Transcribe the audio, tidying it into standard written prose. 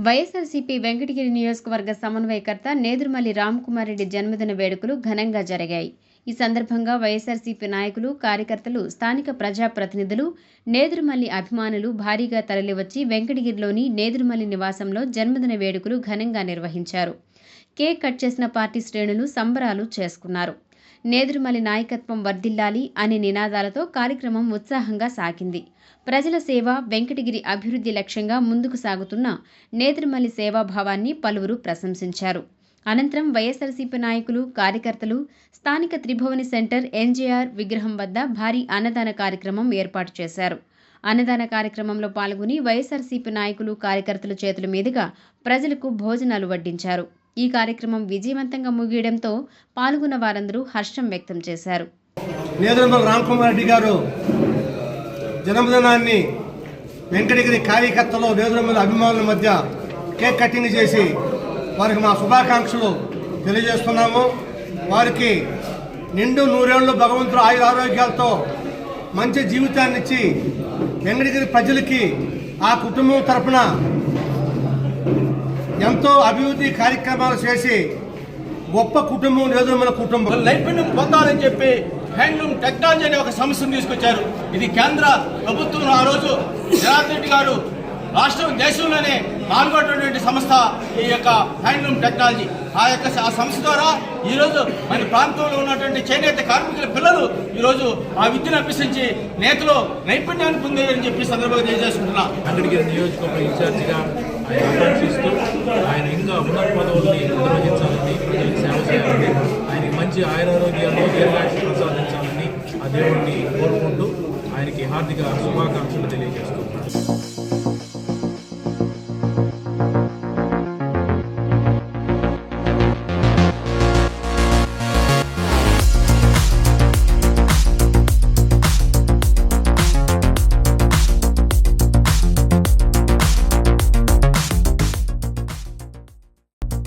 వైఎస్ఆర్సీపీ వెంకటగిరి నియోజకవర్గ సమన్వయకర్త నేదురుమల్లి రామ్కుమార్ రెడ్డి జన్మదిన వేడుకలు ఘనంగా జరిగాయి. ఈ సందర్భంగా వైఎస్ఆర్సీపీ నాయకులు, కార్యకర్తలు, స్థానిక ప్రజాప్రతినిధులు, నేదురుమల్లి అభిమానులు భారీగా తరలివచ్చి వెంకటగిరిలోని నేదురుమల్లి నివాసంలో జన్మదిన వేడుకలు ఘనంగా నిర్వహించారు. కేక్ కట్ చేసిన పార్టీ శ్రేణులు సంబరాలు చేసుకున్నారు. నేదురుమల్లి నాయకత్వం వర్ధిల్లాలి అనే నినాదాలతో కార్యక్రమం ఉత్సాహంగా సాగింది. ప్రజల సేవ, వెంకటగిరి అభివృద్ధి లక్ష్యంగా ముందుకు సాగుతున్న నేదురుమల్లి సేవాభావాన్ని పలువురు ప్రశంసించారు. అనంతరం వైఎస్ఆర్సీపీ నాయకులు, కార్యకర్తలు స్థానిక త్రిభువని సెంటర్ ఎన్జీఆర్ విగ్రహం వద్ద భారీ అన్నదాన కార్యక్రమం ఏర్పాటు చేశారు. అన్నదాన కార్యక్రమంలో పాల్గొని వైఎస్ఆర్సీపీ నాయకులు, కార్యకర్తల చేతుల మీదుగా ప్రజలకు భోజనాలు వడ్డించారు. ఈ కార్యక్రమం విజయవంతంగా ముగియడంతో పాల్గొన్న వారందరూ హర్షం వ్యక్తం చేశారు. నేదురుమల్లి రామ్కుమార్ రెడ్డి గారు జన్మదినాన్ని వెంకటగిరి కార్యకర్తలు, నేదురుమల్లి అభిమానుల మధ్య కేక్ కటింగ్ చేసి వారికి మా శుభాకాంక్షలు తెలియజేస్తున్నాము. వారికి నిండు నూరేళ్లు భగవంతుడు ఆయురారోగ్యాలతో మంచి జీవితాన్ని ఇచ్చి వెంకటగిరి ప్రజలకి ఆ కుటుంబం తరఫున ఎంతో అభివృద్ధి కార్యక్రమాలు చేసి గొప్ప కుటుంబం నేదురుమల్లి కుటుంబం. నైపుణ్యం పొందాలని చెప్పి హ్యాండ్లూమ్ టెక్నాలజీ అనే ఒక సమస్యను తీసుకొచ్చారు. ఇది కేంద్ర ప్రభుత్వం ఆ రోజు జనార్దన్ రెడ్డి గారు రాష్ట్రం దేశంలోనే పాల్గొన్నటువంటి సంస్థ ఈ యొక్క హ్యాండ్లూమ్ టెక్నాలజీ. ఆ సంస్థ ద్వారా ఈరోజు మన ప్రాంతంలో ఉన్నటువంటి చేనేత కార్మికుల పిల్లలు ఈరోజు ఆ విద్యను అభ్యసించి నేతలో నైపుణ్యాన్ని పొందారని చెప్పి సందర్భంగా తెలియజేసుకుంటున్నాం. వెంకటగిరి నియోజకవర్గ ఇన్ఛార్జిగా ఆయన ఆకాంక్షిస్తూ ఆయన ఇంకా ఉన్నత పదవుల్ని నిర్వహించాలని, ప్రజలకు సేవ చేయాలని, ఆయనకి మంచి ఆయురారోగ్యాలు, దీర్ఘాయుష్ను ప్రసాదించాలని ఆ దేవుడిని కోరుకుంటూ ఆయనకి హార్దిక శుభాకాంక్షలు తెలియజేస్తున్నాను.